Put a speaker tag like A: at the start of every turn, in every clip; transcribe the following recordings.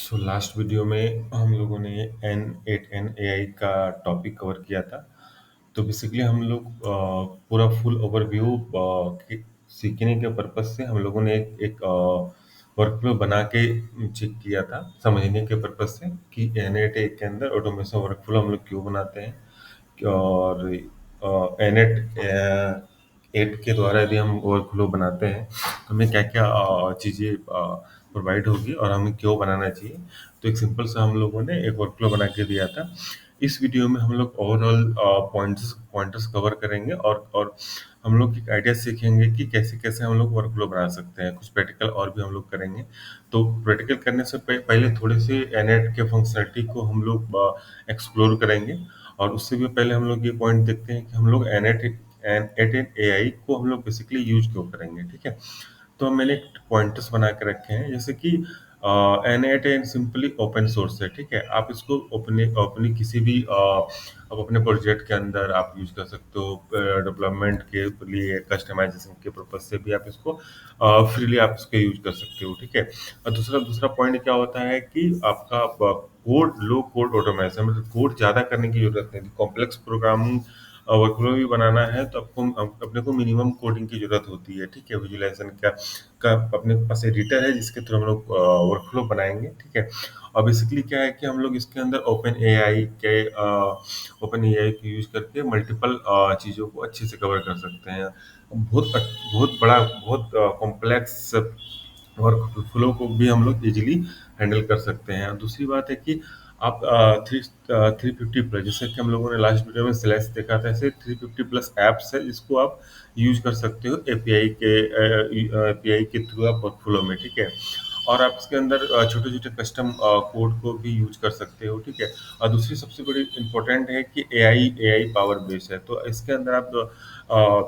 A: So last video में हम लोगों ने N8N AI का टॉपिक कवर किया था। तो बेसिकली हम लोग पूरा फुल ओवरव्यू सीखने के पर्पज से हम लोगों ने एक वर्कफ्लो बना के चेक किया था, समझने के पर्पज से कि N8 के अंदर ऑटोमेशन वर्कफ्लो हम लोग क्यों बनाते हैं और N8 8 के द्वारा यदि हम वर्कफ्लो बनाते हैं तो हमें क्या-क्या चीज़ें प्रोवाइड होगी और हमें क्यों बनाना चाहिए। तो एक सिंपल सा हम लोगों ने एक वर्कफ्लो बना के दिया था। इस वीडियो में हम लोग ओवरऑल पॉइंट्स पॉइंटर्स कवर करेंगे और हम लोग एक आइडिया सीखेंगे कि कैसे-कैसे हम लोग वर्कफ्लो बना सकते हैं। कुछ प्रैक्टिकल और भी हम लोग करेंगे। तो प्रैक्टिकल करने से पहले थोड़े से एनएट के फंक्शनैलिटी को हम लोग एक्सप्लोर करेंगे और उससे भी पहले हम लोग ये पॉइंट देखते हैं कि हम लोग एनएट एआई को हम लोग बेसिकली यूज़ क्यों करेंगे, ठीक है? तो मैंने पॉइंटर्स बना के रखे हैं जैसे कि N8N सिंपली ओपन सोर्स है, ठीक है? आप इसको अपने अपनी किसी भी आप अपने प्रोजेक्ट के अंदर आप यूज़ कर सकते हो। डेवलपमेंट के लिए कस्टमाइजेशन के पर्पज से भी आप इसको फ्रीली आप इसको यूज़ कर सकते हो, ठीक है? और दूसरा दूसरा पॉइंट क्या होता है कि आपका कोड लो कोड ऑटोमेशन मतलब कोड ज़्यादा करने की ज़रूरत नहीं। कॉम्प्लेक्स प्रोग्रामिंग वर्कफ्लो भी बनाना है तो आपको अपने को मिनिमम कोडिंग की ज़रूरत होती है, ठीक है? विजुअलाइज़ेशन का अपने पास एडिटर है जिसके थ्रू हम लोग वर्कफ्लो बनाएँगे, ठीक है? और बेसिकली क्या है कि हम लोग इसके अंदर ओपन एआई को यूज़ करके मल्टीपल चीज़ों को अच्छे से कवर कर सकते हैं। बहुत बड़ा बहुत कॉम्प्लेक्स वर्कफ्लो को भी हम लोग इजीली हैंडल कर सकते हैं। और दूसरी बात है कि आप 350 प्लस जैसे कि हम लोगों ने लास्ट वीडियो में स्लैश देखा था, ऐसे 350 प्लस ऐप्स है जिसको आप यूज़ कर सकते हो एपीआई के थ्रू आप वर्कफ्लो में, ठीक है? और आप इसके अंदर छोटे-छोटे कस्टम कोड को भी यूज़ कर सकते हो, ठीक है? और दूसरी सबसे बड़ी इम्पोर्टेंट है कि एआई पावर बेस्ड है, तो इसके अंदर आप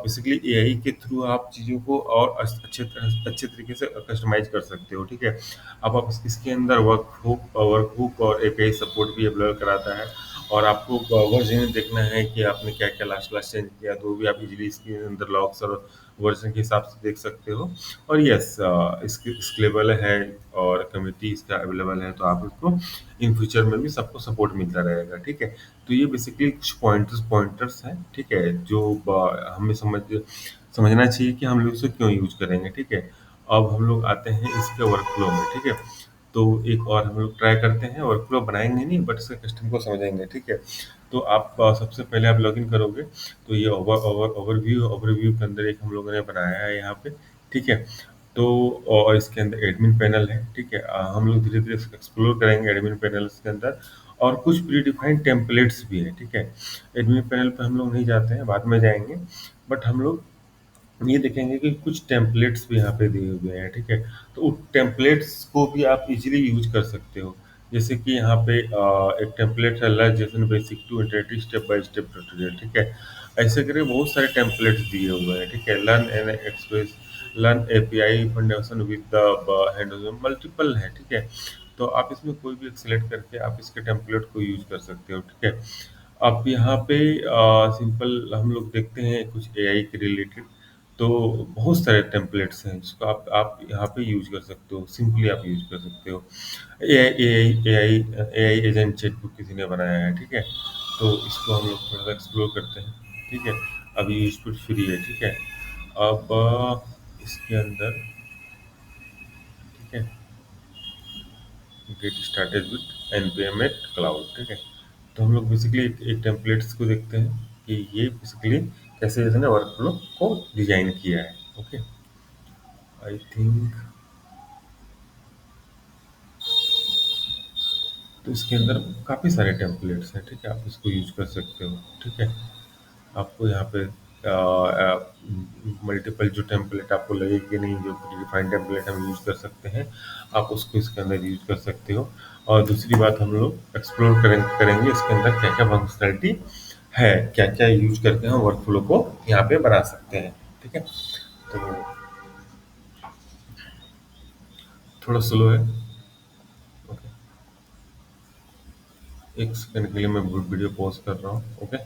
A: बेसिकली एआई के थ्रू आप चीज़ों को और अच्छे तरीके से कस्टमाइज़ कर सकते हो, ठीक है? अब आप इसके अंदर वर्कबुक और एपीआई सपोर्ट भी अवेलेबल कराता है और आपको वर्ज़न देखना है कि आपने क्या-क्या लास्ट चेंज किया, तो भी आप इज़िली इसके अंदर लॉग्स और वर्ज़न के हिसाब से देख सकते हो। और यस स्केलेबल है और कम्युनिटी इसका अवेलेबल है, तो आप इसको इन फ्यूचर में भी सबको सपोर्ट मिलता रहेगा, ठीक है? तो ये बेसिकली कुछ पॉइंटर्स हैं, ठीक है? जो हमें समझना चाहिए कि हम लोग इसे क्यों यूज़ करेंगे, ठीक है? अब हम लोग आते हैं इसके वर्कफ्लो में, ठीक है? तो एक और हम लोग ट्राई करते हैं, वर्कफ्लो बनाएँगे नहीं बट इसके कस्टम को समझेंगे, ठीक है? तो आप सबसे पहले आप लॉगिन करोगे, तो ये ओवरव्यू के अंदर एक हम लोगों ने बनाया है यहाँ पे, ठीक है? तो और इसके अंदर एडमिन पैनल है, ठीक है? हम लोग धीरे-धीरे एक्सप्लोर करेंगे एडमिन पैनल्स के अंदर और कुछ प्री-डिफाइंड टेम्पलेट्स भी हैं, ठीक है? एडमिन पैनल पे हम लोग नहीं जाते हैं, बाद में जाएँगे, बट हम लोग ये देखेंगे कि कुछ टेम्पलेट्स भी यहाँ पे दिए हुए हैं, ठीक है? तो उन टेम्पलेट्स को भी आप इज़िली यूज़ कर सकते हो। जैसे कि यहाँ पे एक टेम्पलेट है learn JSON basic to interactive step by step tutorial, ठीक है? ऐसे करके बहुत सारे टेम्पलेट्स दिए हुए हैं, ठीक है? Learn and express, learn API foundation with the handle multiple है, ठीक है? तो आप इसमें कोई भी एक सेलेक्ट करके आप इसके टेम्पलेट को यूज़ कर सकते हो, ठीक है? अब यहाँ पे सिंपल हम लोग देखते हैं कुछ एआई के रिलेटेड, तो बहुत सारे टेम्पलेट्स हैं जिसको आप यहाँ पे यूज़ कर सकते हो, सिंपली आप यूज़ कर सकते हो। एआई एजेंट चैटबॉट किसी ने बनाया है, ठीक है? तो इसको हम लोग थोड़ा-सा एक्सप्लोर करते हैं, ठीक है? अभी ये स्टूड फ्री है, ठीक है? अब इसके अंदर, ठीक है? Get started with npm at cloud, ठीक है? तो हम लोग बेसिकली एक टेम्पलेट्स को देखते हैं कि ये बेसिकली कैसे इसने वर्कफ्लो को डिज़ाइन किया है, ओके? आई थिंक तो इसके अंदर काफ़ी सारे टेम्पलेट्स हैं, ठीक है? आप इसको यूज़ कर सकते हो, ठीक है? आपको यहाँ पे मल्टीपल जो टेम्पलेट आपको लगे कि नहीं जो प्रीडिफाइंड टेम्पलेट हम यूज़ कर सकते हैं, आप उसको इसके अंदर यूज़ कर सकते हो। और दूसरी बात हम लोग एक्सप्लोर करेंगे इसके अंदर क्या-क्या फंक्शनैलिटी है, क्या-क्या यूज़ करके हम वर्कफ्लो को यहाँ पे बना सकते हैं, ठीक है? तो थोड़ा स्लो है, ओके? 1 सेकंड के लिए मैं वीडियो पॉज़ कर रहा हूँ, ओके?